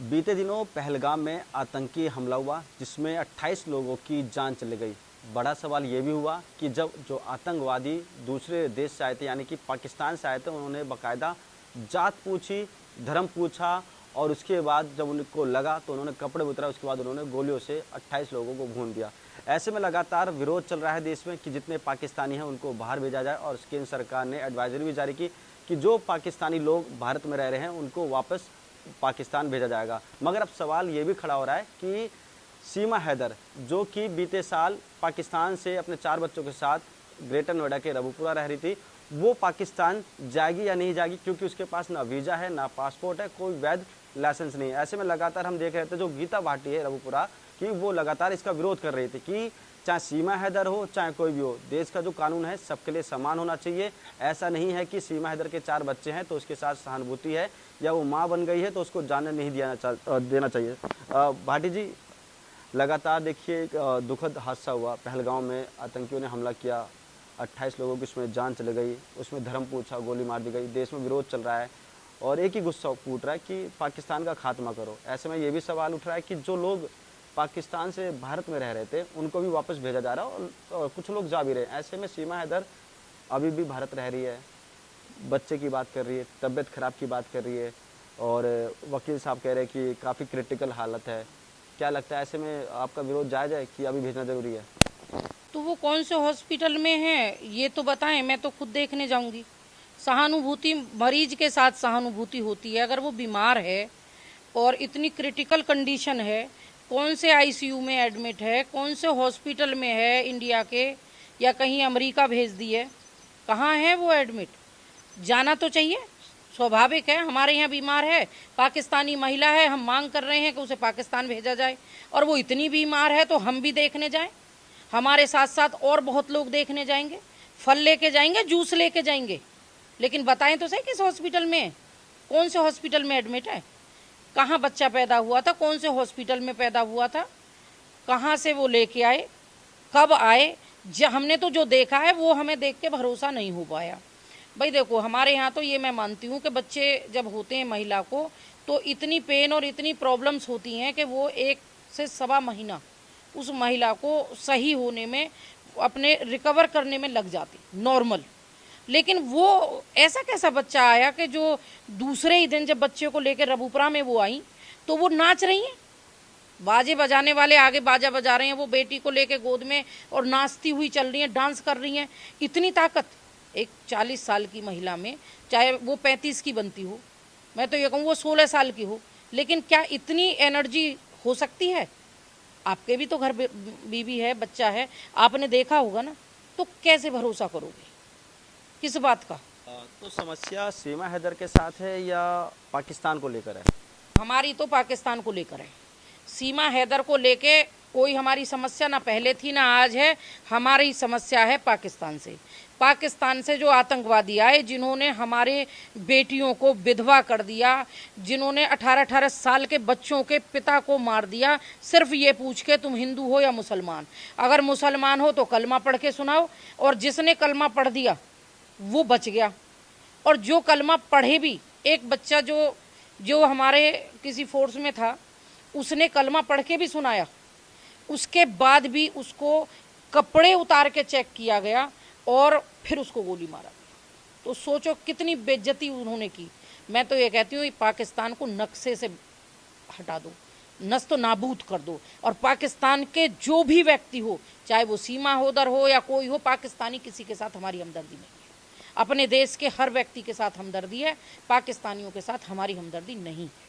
बीते दिनों पहलगाम में आतंकी हमला हुआ जिसमें 28 लोगों की जान चली गई। बड़ा सवाल ये भी हुआ कि जब जो आतंकवादी दूसरे देश से आए थे यानी कि पाकिस्तान से आए थे, उन्होंने बाकायदा जात पूछी, धर्म पूछा और उसके बाद जब उनको लगा तो उन्होंने कपड़े उतरा, उसके बाद उन्होंने गोलियों से 28 लोगों को भून दिया। ऐसे में लगातार विरोध चल रहा है देश में कि जितने पाकिस्तानी हैं उनको बाहर भेजा जाए और केंद्र सरकार ने एडवाइजरी भी जारी की कि जो पाकिस्तानी लोग भारत में रह रहे हैं उनको वापस पाकिस्तान भेजा जाएगा। मगर अब सवाल ये भी खड़ा हो रहा है कि सीमा हैदर, जो कि बीते साल पाकिस्तान से अपने 4 बच्चों के साथ ग्रेटर नोएडा के रबुपुरा रह रही थी, वो पाकिस्तान जाएगी या नहीं जाएगी, क्योंकि उसके पास ना वीज़ा है, ना पासपोर्ट है, कोई वैध लाइसेंस नहीं है। ऐसे में लगातार हम देख रहे थे जो गीता भाटी है रबुपुरा कि वो लगातार इसका विरोध कर रही थी कि चाहे सीमा हैदर हो चाहे कोई भी हो, देश का जो कानून है सबके लिए समान होना चाहिए। ऐसा नहीं है कि सीमा हैदर के 4 बच्चे हैं तो उसके साथ सहानुभूति है या वो माँ बन गई है तो उसको जाने नहीं देना चाहिए। भाटी जी, लगातार देखिए एक दुखद हादसा हुआ, पहलगाम में आतंकियों ने हमला किया, 28 लोगों की उसमें जान चली गई, उसमें धर्म पूछा, गोली मार दी गई, देश में विरोध चल रहा है और एक ही गुस्सा फूट रहा है कि पाकिस्तान का खात्मा करो। ऐसे में ये भी सवाल उठ रहा है कि जो लोग पाकिस्तान से भारत में रह रहे थे उनको भी वापस भेजा जा रहा है और कुछ लोग जा भी रहे हैं। ऐसे में सीमा हैदर अभी भी भारत रह रही है, बच्चे की बात कर रही है, तबीयत खराब की बात कर रही है और वकील साहब कह रहे हैं कि काफ़ी क्रिटिकल हालत है। क्या लगता है ऐसे में आपका विरोध जायज़ है कि अभी भेजना ज़रूरी है? तो वो कौन से हॉस्पिटल में है ये तो बताएं, मैं तो खुद देखने जाऊंगी। सहानुभूति, मरीज के साथ सहानुभूति होती है। अगर वो बीमार है और इतनी क्रिटिकल कंडीशन है, कौन से आईसीयू में एडमिट है, कौन से हॉस्पिटल में है इंडिया के, या कहीं अमेरिका भेज दिए, कहाँ है वो एडमिट, जाना तो चाहिए। स्वाभाविक है, हमारे यहाँ बीमार है, पाकिस्तानी महिला है, हम मांग कर रहे हैं कि उसे पाकिस्तान भेजा जाए और वो इतनी बीमार है तो हम भी देखने जाएं। हमारे साथ साथ और बहुत लोग देखने जाएंगे, फल लेके जाएंगे, जूस लेके जाएंगे, लेकिन बताएं तो सही किस हॉस्पिटल में, कौन से हॉस्पिटल में एडमिट है, कहाँ बच्चा पैदा हुआ था, कौन से हॉस्पिटल में पैदा हुआ था, कहाँ से वो लेके आए, कब आए। हमने तो जो देखा है वो हमें देख के भरोसा नहीं हो पाया। भाई देखो, हमारे यहाँ तो ये मैं मानती हूँ कि बच्चे जब होते हैं महिला को तो इतनी पेन और इतनी प्रॉब्लम्स होती हैं कि वो 1 से सवा महीना उस महिला को सही होने में, अपने रिकवर करने में लग जाती नॉर्मल। लेकिन वो ऐसा कैसा बच्चा आया कि जो दूसरे ही दिन जब बच्चे को लेकर रबुपुरा में वो आई तो वो नाच रही हैं, बाजे बजाने वाले आगे बाजा बजा रहे हैं, वो बेटी को लेके गोद में और नाचती हुई चल रही हैं, डांस कर रही हैं। इतनी ताकत एक 40 साल की महिला में, चाहे वो 35 की बनती हो, मैं तो ये कहूँ वो 16 साल की हो, लेकिन क्या इतनी एनर्जी हो सकती है? आपके भी तो घर बीवी है, बच्चा है, आपने देखा होगा ना, तो कैसे भरोसा करोगे किस बात का? तो समस्या सीमा हैदर के साथ है या पाकिस्तान को लेकर है? हमारी तो पाकिस्तान को लेकर है। सीमा हैदर को लेके कोई हमारी समस्या ना पहले थी ना आज है। हमारी समस्या है पाकिस्तान से। पाकिस्तान से जो आतंकवादी आए, जिन्होंने हमारे बेटियों को विधवा कर दिया, जिन्होंने 18-18 साल के बच्चों के पिता को मार दिया, सिर्फ ये पूछ के तुम हिंदू हो या मुसलमान। अगर मुसलमान हो तो कलमा पढ़ के सुनाओ, और जिसने कलमा पढ़ दिया वो बच गया, और जो कलमा पढ़े भी, एक बच्चा जो जो हमारे किसी फोर्स में था, उसने कलमा पढ़ के भी सुनाया, उसके बाद भी उसको कपड़े उतार के चेक किया गया और फिर उसको गोली मारा गया। तो सोचो कितनी बेइज्जती उन्होंने की। मैं तो ये कहती हूँ पाकिस्तान को नक्शे से हटा दो, नस्त नाबूद कर दो, और पाकिस्तान के जो भी व्यक्ति हो, चाहे वो सीमा हैदर हो या कोई हो, पाकिस्तानी किसी के साथ हमारी हमदर्दी नहीं है। अपने देश के हर व्यक्ति के साथ हमदर्दी है, पाकिस्तानियों के साथ हमारी हमदर्दी नहीं है।